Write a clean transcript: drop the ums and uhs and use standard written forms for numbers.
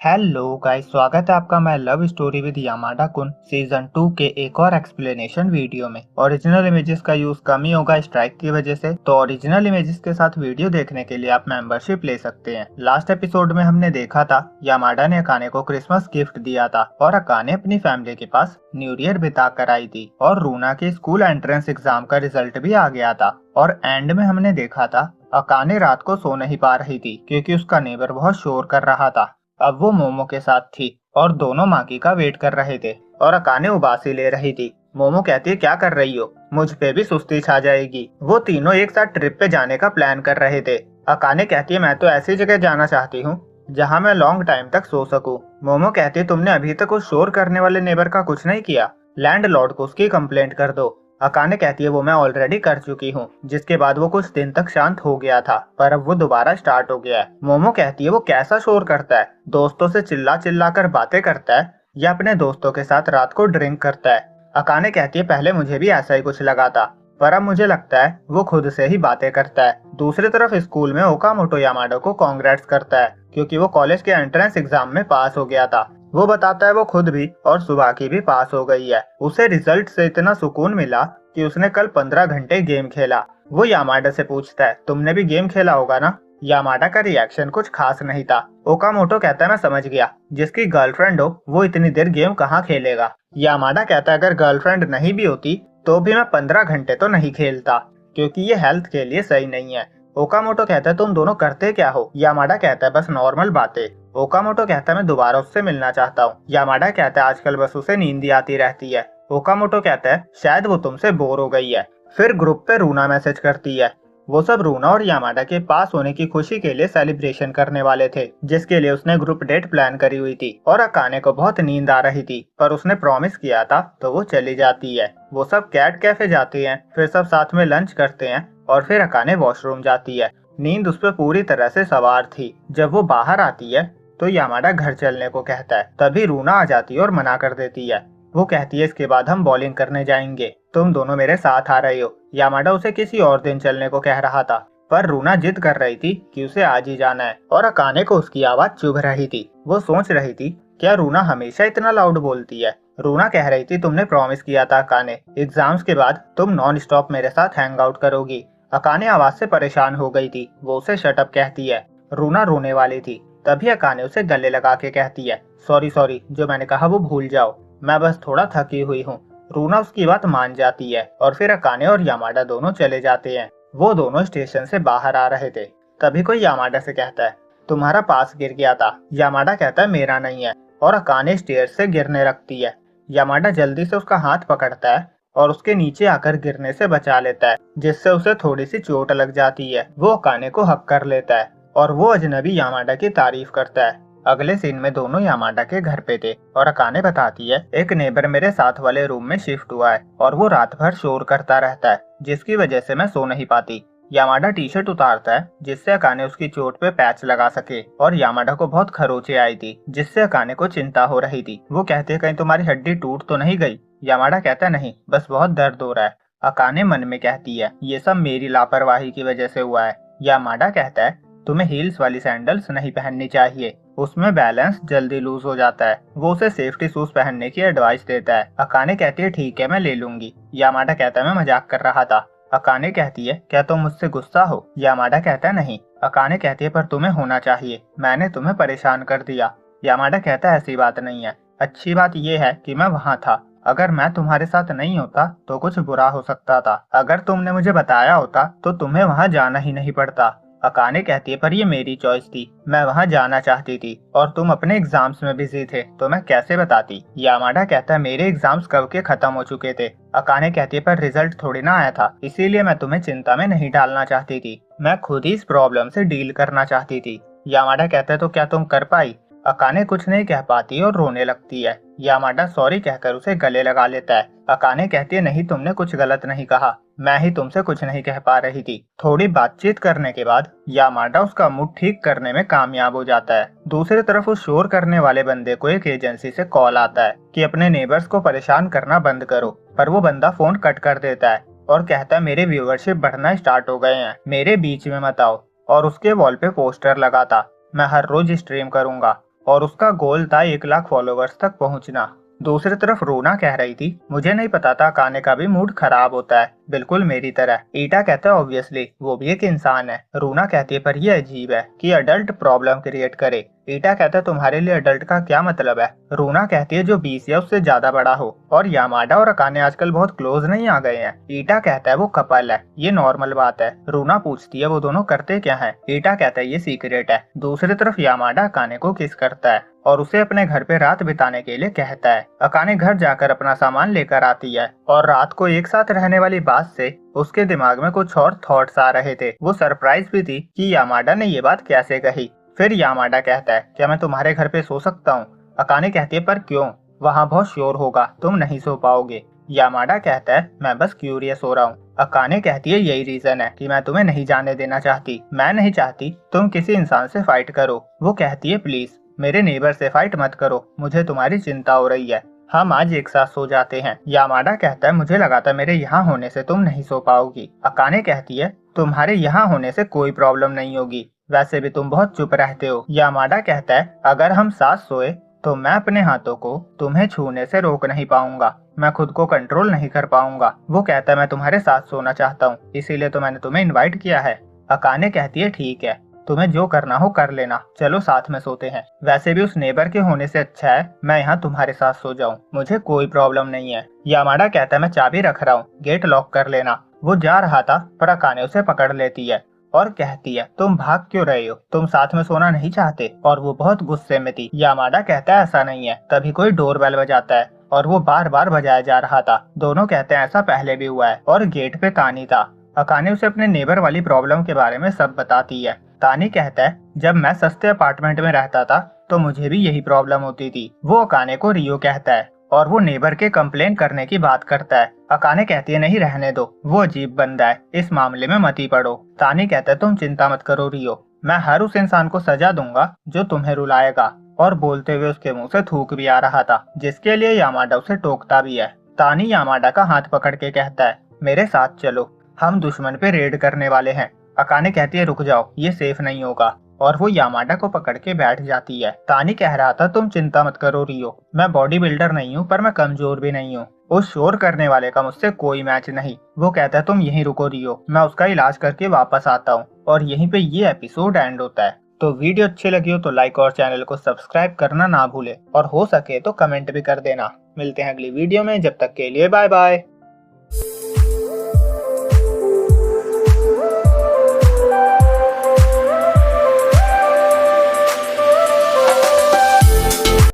Hello guys, स्वागत है आपका मैं लव स्टोरी विद यामाडा कुन सीजन 2 के एक और एक्सप्लेनेशन वीडियो में। ओरिजिनल इमेजेस का यूज कम ही होगा स्ट्राइक की वजह से, तो ओरिजिनल इमेजेस के साथ वीडियो देखने के लिए आप मेंबरशिप ले सकते हैं। लास्ट एपिसोड में हमने देखा था यामाडा ने अकाने को क्रिसमस गिफ्ट दिया था और अकाने अपनी फैमिली के पास न्यू ईयर बिता कर आई थी और रूना के स्कूल एंट्रेंस एग्जाम का रिजल्ट भी आ गया था। और एंड में हमने देखा था अकाने रात को सो नहीं पा रही थी क्योंकि उसका नेबर बहुत शोर कर रहा था। अब वो मोमो के साथ थी और दोनों माकी का वेट कर रहे थे और अकाने उबासी ले रही थी। मोमो कहती है, क्या कर रही हो, मुझ पे भी सुस्ती छा जाएगी। वो तीनों एक साथ ट्रिप पे जाने का प्लान कर रहे थे। अकाने कहती है, मैं तो ऐसी जगह जाना चाहती हूँ जहाँ मैं लॉन्ग टाइम तक सो सकूं। मोमो कहती है, तुमने अभी तक उस शोर करने वाले नेबर का कुछ नहीं किया, लैंडलॉर्ड को उसकी कंप्लेंट कर दो। अकाने कहती है, वो मैं ऑलरेडी कर चुकी हूँ। जिसके बाद वो कुछ दिन तक शांत हो गया था पर अब वो दोबारा स्टार्ट हो गया है। मोमो कहती है, वो कैसा शोर करता है, दोस्तों से चिल्ला चिल्ला कर बातें करता है या अपने दोस्तों के साथ रात को ड्रिंक करता है। अकाने कहती है, पहले मुझे भी ऐसा ही कुछ लगा था पर अब मुझे लगता है वो खुद से ही बातें करता है। दूसरी तरफ स्कूल में ओकामोटो यामाडा को कांग्रेट्स करता है क्योंकि वो कॉलेज के एंट्रेंस एग्जाम में पास हो गया था। वो बताता है वो खुद भी और सुबह की भी पास हो गई है। उसे रिजल्ट से इतना सुकून मिला कि उसने कल 15 घंटे गेम खेला। वो यामाडा से पूछता है, तुमने भी गेम खेला होगा ना। यामाडा का रिएक्शन कुछ खास नहीं था। ओकामोटो कहता है, मैं समझ गया, जिसकी गर्लफ्रेंड हो वो इतनी देर गेम कहाँ खेलेगा। यामाडा कहता है, अगर गर्लफ्रेंड नहीं भी होती तो भी मैं 15 घंटे तो नहीं खेलता क्योंकि ये हेल्थ के लिए सही नहीं है। ओकामोटो कहता है, तुम दोनों करते क्या हो। यामाडा कहता है, बस नॉर्मल बातें। ओकामोटो कहता है, मैं दोबारा उससे मिलना चाहता हूँ। यामाडा कहता है, आजकल बस उसे नींद ही आती रहती है। ओकामोटो कहता है, शायद वो तुमसे बोर हो गई है। फिर ग्रुप पे रूना मैसेज करती है। वो सब रूना और यामाडा के पास होने की खुशी के लिए सेलिब्रेशन करने वाले थे, जिसके लिए उसने ग्रुप डेट प्लान करी हुई थी। और अकाने को बहुत नींद आ रही थी पर उसने प्रॉमिस किया था तो वो चली जाती है। वो सब कैट कैफे जाते हैं, फिर सब साथ में लंच करते हैं और फिर अकाने वॉशरूम जाती है। नींद उस पर पूरी तरह से सवार थी। जब वो बाहर आती है तो यामाडा घर चलने को कहता है, तभी रूना आ जाती है और मना कर देती है। वो कहती है, इसके बाद हम बॉलिंग करने जाएंगे, तुम दोनों मेरे साथ आ रहे हो। यामाडा उसे किसी और दिन चलने को कह रहा था पर रूना जिद कर रही थी कि उसे आज ही जाना है और अकाने को उसकी आवाज चुभ रही थी। वो सोच रही थी, क्या रूना हमेशा इतना लाउड बोलती है। रूना कह रही थी, तुमने प्रॉमिस किया था अकाने, एग्जाम्स के बाद तुम नॉन स्टॉप मेरे साथ हैंग आउट करोगी। अकाने आवाज से परेशान हो गई थी। वो उसे शटअप कहती है। रूना रोने वाली थी, तभी अकाने उसे गले लगा के कहती है, सॉरी सॉरी, जो मैंने कहा वो भूल जाओ, मैं बस थोड़ा थकी हुई हूँ। रूना उसकी बात मान जाती है और फिर अकाने और यामाडा दोनों चले जाते हैं। वो दोनों स्टेशन से बाहर आ रहे थे, तभी कोई यामाडा से कहता है, तुम्हारा पास गिर गया था। यामाडा कहता है, मेरा नहीं है, और अकाने स्टेयर से गिरने लगती है। यामाडा जल्दी से उसका हाथ पकड़ता है और उसके नीचे आकर गिरने से बचा लेता है, जिससे उसे थोड़ी सी चोट लग जाती है। वो अकाने को हक कर लेता है और वो अजनबी यामाडा की तारीफ करता है। अगले सीन में दोनों यामाडा के घर पे थे और अकाने बताती है, एक नेबर मेरे साथ वाले रूम में शिफ्ट हुआ है और वो रात भर शोर करता रहता है जिसकी वजह से मैं सो नहीं पाती। यामाडा टी शर्ट उतारता है जिससे अकाने उसकी चोट पे पैच लगा सके और यामाडा को बहुत खरोचे आई थी जिससे अकाने को चिंता हो रही थी। वो कहते, कहीं तुम्हारी हड्डी टूट तो नहीं गई। यामाडा कहता, नहीं, बस बहुत दर्द हो रहा है। अकाने मन में कहती है, ये सब मेरी लापरवाही की वजह से हुआ है। यामाडा कहता है, तुम्हें हील्स वाली सैंडल्स नहीं पहननी चाहिए, उसमें बैलेंस जल्दी लूज हो जाता है। वो उसे सेफ्टी शूज पहनने की एडवाइस देता है। अकाने कहती है, ठीक है, मैं ले लूंगी। यामाडा कहता है, मैं मजाक कर रहा था। अकाने कहती है, क्या तुम मुझसे गुस्सा हो। यामाडा कहता है, नहीं। अकाने कहती है, पर तुम्हें होना चाहिए, मैंने तुम्हें परेशान कर दिया। यामाडा कहता है, ऐसी बात नहीं है, अच्छी बात यह है कि मैं वहाँ था। अगर मैं तुम्हारे साथ नहीं होता तो कुछ बुरा हो सकता था। अगर तुमने मुझे बताया होता तो तुम्हें वहाँ जाना ही नहीं पड़ता। अकाने कहती है, पर ये मेरी चॉइस थी, मैं वहाँ जाना चाहती थी और तुम अपने एग्जाम्स में बिजी थे तो मैं कैसे बताती। यामाडा कहता है, मेरे एग्जाम्स कब के खत्म हो चुके थे। अकाने कहती है, पर रिजल्ट थोड़ी ना आया था, इसीलिए मैं तुम्हें चिंता में नहीं डालना चाहती थी, मैं खुद ही इस प्रॉब्लम से डील करना चाहती थी। यामाडा कहता है, तो क्या तुम कर पाई। अकाने कुछ नहीं कह पाती और रोने लगती है। यामाडा सॉरी कहकर उसे गले लगा लेता है। अकाने कहती है, नहीं, तुमने कुछ गलत नहीं कहा, मैं ही तुमसे कुछ नहीं कह पा रही थी। थोड़ी बातचीत करने के बाद यामाडा उसका मूड ठीक करने में कामयाब हो जाता है। दूसरी तरफ उस शोर करने वाले बंदे को एक एजेंसी से कॉल आता है कि अपने नेबर्स को परेशान करना बंद करो, पर वो बंदा फोन कट कर देता है और कहता है, मेरे व्यूअरशिप बढ़ना स्टार्ट हो गए हैं, मेरे बीच में मत आओ। और उसके वॉल पे पोस्टर लगा था, मैं हर रोज स्ट्रीम करूंगा। और उसका गोल था 1 लाख फॉलोवर्स तक पहुंचना। दूसरी तरफ रूना कह रही थी, मुझे नहीं पता था अकाने का भी मूड खराब होता है, बिल्कुल मेरी तरह। ईटा कहता है ऑब्वियसली वो भी एक इंसान है। रूना कहती है पर ये अजीब है कि अडल्ट प्रॉब्लम क्रिएट करे। ईटा कहता है तुम्हारे लिए अडल्ट का क्या मतलब है। रूना कहती है जो 20 या उससे ज्यादा बड़ा हो। और यामाडा और अकाने आजकल बहुत क्लोज नहीं आ गए हैं। ईटा कहता है वो कपल है, ये नॉर्मल बात है। रूना पूछती है वो दोनों करते क्या है। ईटा कहता है ये सीक्रेट है। दूसरी तरफ यामाडा अकाने को किस करता है और उसे अपने घर पे रात बिताने के लिए कहता है। अकाने घर जाकर अपना सामान लेकर आती है और रात को एक साथ रहने वाली बात से उसके दिमाग में कुछ और थॉट्स आ रहे थे। वो सरप्राइज भी थी कि यामाडा ने ये बात कैसे कही। फिर यामाडा कहता है क्या मैं तुम्हारे घर पे सो सकता हूँ। अकाने कहती है पर क्यों, वहाँ बहुत शोर होगा, तुम नहीं सो पाओगे। यामाडा कहता है मैं बस क्यूरियस हो रहा हूँ। अकाने कहती है यही रीजन है कि मैं तुम्हें नहीं जाने देना चाहती। मैं नहीं चाहती तुम किसी इंसान से फाइट करो। वो कहती है प्लीज मेरे नेबर से फाइट मत करो, मुझे तुम्हारी चिंता हो रही है, हम आज एक साथ सो जाते हैं। यामाडा कहता है मुझे लगा था मेरे यहाँ होने से तुम नहीं सो पाओगी। अकाने कहती है तुम्हारे यहाँ होने से कोई प्रॉब्लम नहीं होगी, वैसे भी तुम बहुत चुप रहते हो। यामाडा कहता है अगर हम साथ सोए तो मैं अपने हाथों को तुम्हें छूने से रोक नहीं पाऊंगा, मैं खुद को कंट्रोल नहीं कर पाऊंगा। वो कहता है मैं तुम्हारे साथ सोना चाहता हूँ, इसीलिए तो मैंने तुम्हें इनवाइट किया है। अकाने कहती है ठीक है, तुम्हें जो करना हो कर लेना, चलो साथ में सोते हैं। वैसे भी उस नेबर के होने से अच्छा है मैं यहाँ तुम्हारे साथ सो जाऊँ, मुझे कोई प्रॉब्लम नहीं है। यामाडा कहता है मैं चाबी रख रहा हूँ, गेट लॉक कर लेना। वो जा रहा था पर अकाने उसे पकड़ लेती है और कहती है तुम भाग क्यों रहे हो, तुम साथ में सोना नहीं चाहते। और वो बहुत गुस्से में थी। यामाडा कहता है ऐसा नहीं है। तभी कोई डोर बेल बजाता है और वो बार बार बजाया जा रहा था। दोनों कहते हैं ऐसा पहले भी हुआ है और गेट पे तानी था। अकाने उसे अपने नेबर वाली प्रॉब्लम के बारे में सब बताती है। तानी कहता है जब मैं सस्ते अपार्टमेंट में रहता था तो मुझे भी यही प्रॉब्लम होती थी। वो अकाने को रियो कहता है और वो नेबर के कंप्लेन करने की बात करता है। अकाने कहती है नहीं रहने दो, वो अजीब बंदा है, इस मामले में मत ही पड़ो। तानी कहता है तुम चिंता मत करो रियो, मैं हर उस इंसान को सजा दूंगा जो तुम्हें रुलाएगा। और बोलते हुए उसके मुंह से थूक भी आ रहा था, जिसके लिए यामाडा उसे टोकता भी है। तानी यामाडा का हाथ पकड़ के कहता है मेरे साथ चलो, हम दुश्मन पे रेड करने वाले हैं। अकाने कहती है रुक जाओ, ये सेफ नहीं होगा। और वो यामाडा को पकड़ के बैठ जाती है। तानी कह रहा था तुम चिंता मत करो रियो, मैं बॉडी बिल्डर नहीं हूँ पर मैं कमजोर भी नहीं हूँ, उस शोर करने वाले का मुझसे कोई मैच नहीं। वो कहता है तुम यहीं रुको रियो, मैं उसका इलाज करके वापस आता हूँ। और यहीं पे ये एपिसोड एंड होता है। तो वीडियो अच्छी लगी हो तो लाइक और चैनल को सब्सक्राइब करना ना भूले और हो सके तो कमेंट भी कर देना। मिलते हैं अगली वीडियो में, जब तक के लिए बाय बाय।